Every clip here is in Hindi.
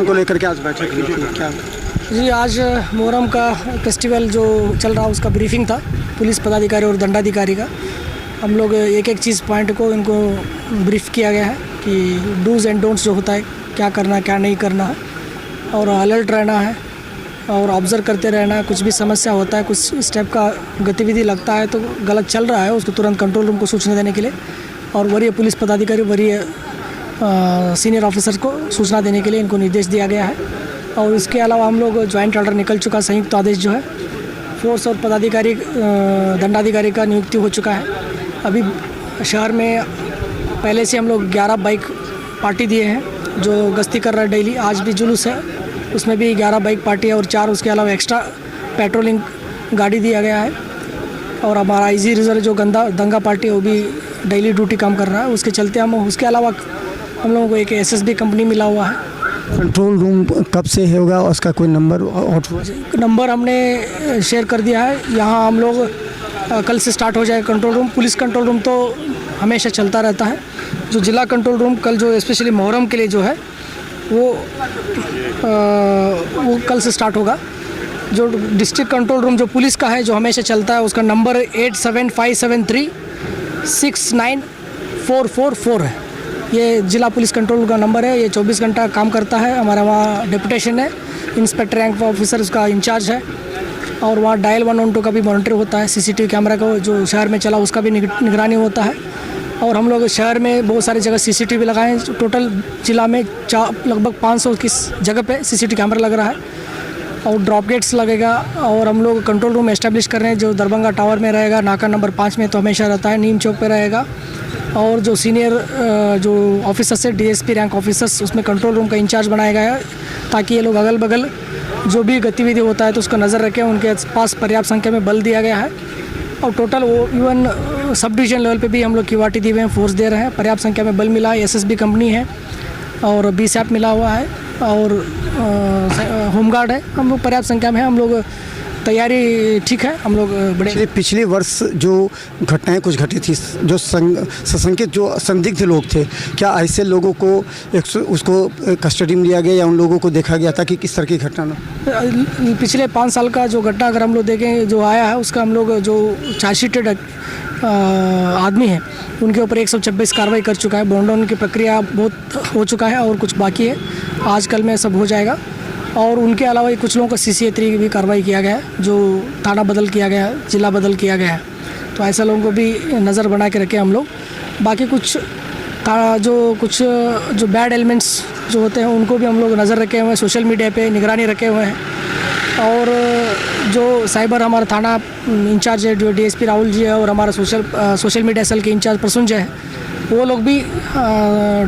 मुहर्रम को लेकर के आज बैठक हुई थी, क्या? जी, आज मुहर्रम का फेस्टिवल जो चल रहा उसका ब्रीफिंग था पुलिस पदाधिकारी और दंडाधिकारी का। हम लोग एक एक चीज़ पॉइंट को इनको ब्रीफ किया गया है कि डूज़ एंड डोंट्स जो होता है, क्या करना क्या नहीं करना है, और अलर्ट रहना है और ऑब्ज़र्व करते रहना है। कुछ भी समस्या होता है, कुछ स्टेप का गतिविधि लगता है तो गलत चल रहा है, उसको तुरंत कंट्रोल रूम को सूचना देने के लिए और वरीय पुलिस पदाधिकारी, वरीय सीनियर ऑफिसर्स को सूचना देने के लिए इनको निर्देश दिया गया है। और इसके अलावा हम लोग ज्वाइंट ऑर्डर निकल चुका, संयुक्त आदेश जो है फोर्स और पदाधिकारी दंडाधिकारी का नियुक्ति हो चुका है। अभी शहर में पहले से हम लोग 11 बाइक पार्टी दिए हैं जो गश्ती कर रहा है डेली। आज भी जुलूस है, उसमें भी 11 बाइक पार्टी है और 4 उसके अलावा एक्स्ट्रा पेट्रोलिंग गाड़ी दिया गया है। और हमारा आईजी रिजर्व जो दंगा पार्टी है वो भी डेली ड्यूटी काम कर रहा है। उसके चलते हम उसके अलावा हम लोगों को एक एसएसबी कंपनी मिला हुआ है। कंट्रोल रूम कब से होगा, उसका कोई नंबर आउट हुआ? नंबर हमने शेयर कर दिया है। यहाँ हम लोग कल से स्टार्ट हो जाएगा control room. Police control room तो हमेशा चलता रहता है। जो जिला कंट्रोल रूम कल जो स्पेशली मुहर्रम के लिए जो है वो कल से स्टार्ट होगा। जो डिस्ट्रिक्ट कंट्रोल रूम जो पुलिस का है जो हमेशा चलता है उसका नंबर 8757369444 है। ये जिला पुलिस कंट्रोल का नंबर है। ये 24 घंटा काम करता है। हमारा वहाँ डेपुटेशन है, इंस्पेक्टर रैंक ऑफिसर उसका इंचार्ज है और वहाँ डायल 112 का भी मॉनिटर होता है। सीसीटीवी कैमरा का जो शहर में चला उसका भी निगरानी होता है। और हम लोग शहर में बहुत सारी जगह सीसीटीवी लगाए हैं। टोटल जिला में लगभग 500 की जगह पे सीसीटीवी कैमरा लग रहा है और ड्रॉप गेट्स लगेगा। और हम लोग कंट्रोल रूम एस्टेब्लिश कर रहे हैं जो दरभंगा टावर में रहेगा, नाका नंबर 5 में तो हमेशा रहता है, नीम चौक पे रहेगा। और जो सीनियर जो ऑफिसर्स है, डीएसपी रैंक ऑफिसर्स, उसमें कंट्रोल रूम का इंचार्ज बनाया गया है ताकि ये लोग अगल बगल जो भी गतिविधि होता है तो उसका नज़र रखें। उनके पास पर्याप्त संख्या में बल दिया गया है और टोटल वो इवन सब डिवीजन लेवल पे भी हम लोग क्यूआरटी दिए हुए हैं, फोर्स दे रहे हैं। पर्याप्त संख्या में बल मिला है। एसएसबी कंपनी है और बीएसएफ मिला हुआ है और होमगार्ड है। हम लोग पर्याप्त संख्या में हैं। हम लोग तैयारी ठीक है। हम लोग बड़े पिछले वर्ष जो घटनाएं कुछ घटी थी, जो सशंकित जो संदिग्ध लोग थे, क्या ऐसे लोगों को उसको कस्टडी में लिया गया या उन लोगों को देखा गया था कि किस तरह की घटना ना? पिछले 5 साल का जो घटना अगर हम लोग देखें जो आया है उसका हम लोग जो चार्जशीटेड आदमी है उनके ऊपर 126 कार्रवाई कर चुका है। बॉन्डन की प्रक्रिया बहुत हो चुका है और कुछ बाकी है, आजकल में सब हो जाएगा। और उनके अलावा कुछ लोगों को CCA 3 की भी कार्रवाई किया गया है, जो थाना बदल किया गया है, जिला बदल किया गया है। तो ऐसा लोगों को भी नज़र बना के रखे हम लोग। बाकी कुछ जो बैड एलिमेंट्स जो होते हैं उनको भी हम लोग नज़र रखे हुए हैं, सोशल मीडिया पे निगरानी रखे हुए हैं। और जो साइबर हमारा थाना इंचार्ज है जो DSP राहुल जी है और हमारा सोशल मीडिया सेल के इंचार्ज प्रसूंजय है, वो लोग भी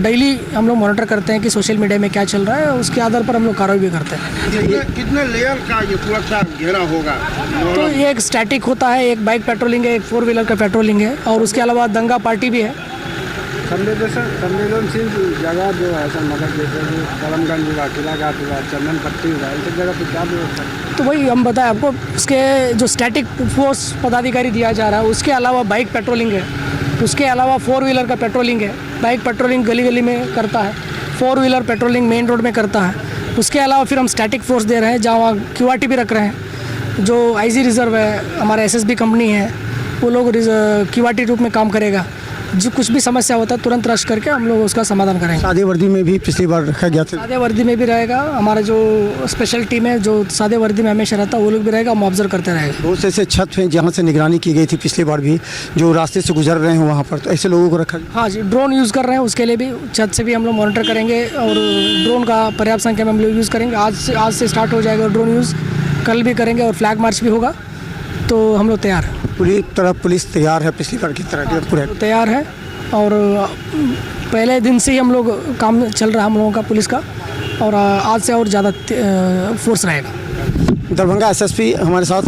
डेली हम लोग मॉनिटर करते हैं कि सोशल मीडिया में क्या चल रहा है। उसके आधार पर हम लोग कार्रवाई भी करते हैं। कितने लेयर का ये सुरक्षा घेरा होगा? तो ये एक स्टैटिक होता है, एक बाइक पेट्रोलिंग है, एक 4 व्हीलर का पेट्रोलिंग है और उसके अलावा दंगा पार्टी भी है। संवेदनशील जगह जो है सर, मतलब जैसे कलमगंज हुआ, किलाघाट हुआ, चंदन पट्टी हुआ, इन सब जगह पर क्या व्यवस्था? तो वही हम बताएं आपको, उसके जो स्टैटिक फोर्स पदाधिकारी दिया जा रहा है उसके अलावा बाइक पेट्रोलिंग है, उसके अलावा 4 व्हीलर का पेट्रोलिंग है। बाइक पेट्रोलिंग गली गली में करता है, 4 व्हीलर पेट्रोलिंग मेन रोड में करता है। उसके अलावा फिर हम स्टैटिक फोर्स दे रहे हैं जहाँ वहाँ क्यूआरटी भी रख रहे हैं। जो आईजी रिजर्व है, हमारा एसएसबी कंपनी है, वो लोग क्यूआरटी रूप में काम करेगा। जो कुछ भी समस्या होता है तुरंत रश करके हम लोग उसका समाधान करेंगे। सादे वर्दी में भी पिछली बार रखा गया था। सादे वर्दी में भी रहेगा। हमारा जो स्पेशल टीम है जो सादे वर्दी में हमेशा रहता है वो लोग भी रहेगा। हम ऑब्जर्व करते रहेंगे। बहुत से ऐसे छत हैं जहाँ से निगरानी की गई थी पिछली बार भी, जो रास्ते से गुजर रहे हैं वहाँ पर, तो ऐसे लोगों को रखा? हाँ जी, ड्रोन यूज़ कर रहे हैं, उसके लिए भी छत से भी हम लोग मॉनिटर करेंगे और ड्रोन का पर्याप्त संख्या में हम लोग यूज़ करेंगे। आज से स्टार्ट हो जाएगा ड्रोन यूज़, कल भी करेंगे और फ्लैग मार्च भी होगा। तो हम लोग तैयार हैं, पूरी तरह पुलिस तैयार है पिछली बार की तरह पूरा तैयार है। और पहले दिन से ही हम लोग काम चल रहा है हम लोगों का पुलिस का, और आज से और ज़्यादा फोर्स रहेगा। दरभंगा एसएसपी हमारे साथ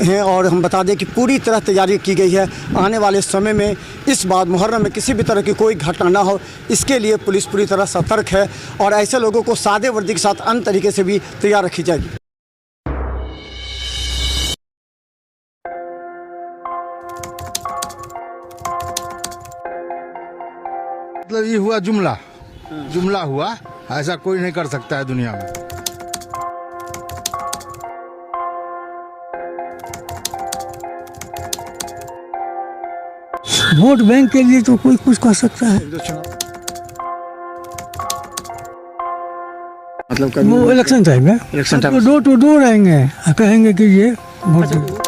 हैं और हम बता दें कि पूरी तरह तैयारी की गई है। आने वाले समय में इस बार मुहर्रम में किसी भी तरह की कोई घटना ना हो, इसके लिए पुलिस पूरी तरह सतर्क है और ऐसे लोगों को सादे वर्दी के साथ अन्य तरीके से भी तैयार रखी जाएगी। मतलब ये हुआ जुमला हुआ ऐसा कोई नहीं कर सकता है दुनिया में। वोट बैंक के लिए तो कोई कुछ कर सकता है। मतलब वो इलेक्शन टाइम है, election time door to door रहेंगे, कहेंगे कि ये वोट दो।